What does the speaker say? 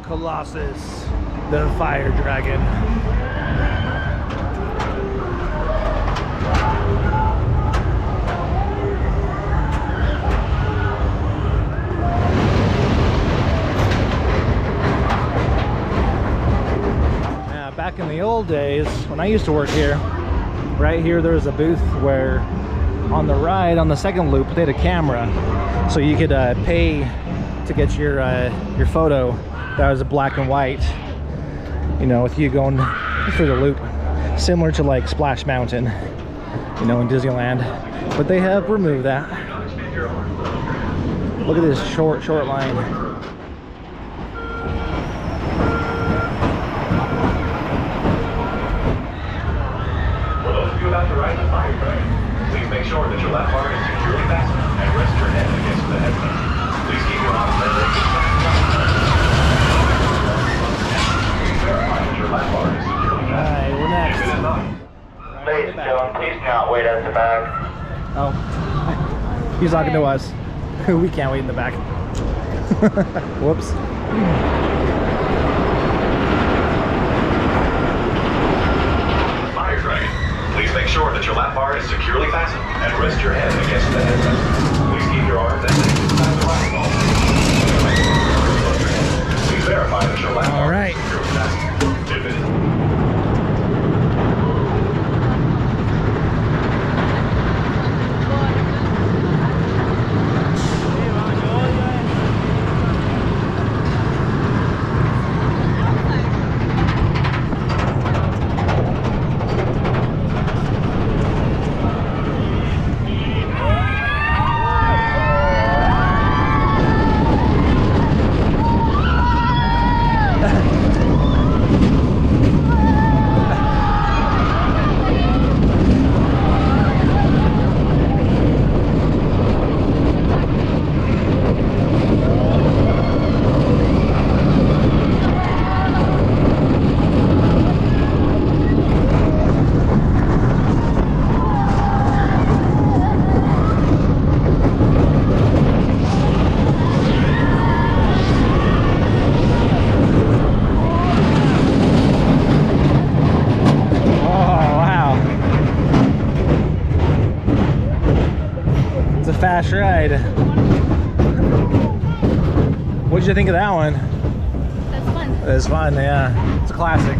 Colossus, the fire dragon. Yeah, back in the old days, when I used to work here, right here there was a booth where on the ride, on the second loop, they had a camera. So you could pay to get your photo that was black and white, you know, with you going through the loop, similar to like Splash Mountain, you know, in Disneyland. But they have removed that. Look at this short line. For those of you about to ride the fire dragon, please make sure that your lap bar is securely fastened and rest your head against the headrest. Please keep your arms lifted. Verify that your lap bar is securely fastened. Alright, we're next. If it is not, Ladies and gentlemen, please not wait at the back. Oh, he's talking to us. We can't wait in the back. Whoops. fire dragon, please make sure that your lap bar is securely fastened and rest your head against the headrest. Please keep your arms and legs inside the riding ball. Please verify that your lap bar is securely fastened. If it is fast ride. What did you think of that one? That's fun. It was fun, yeah. It's a classic.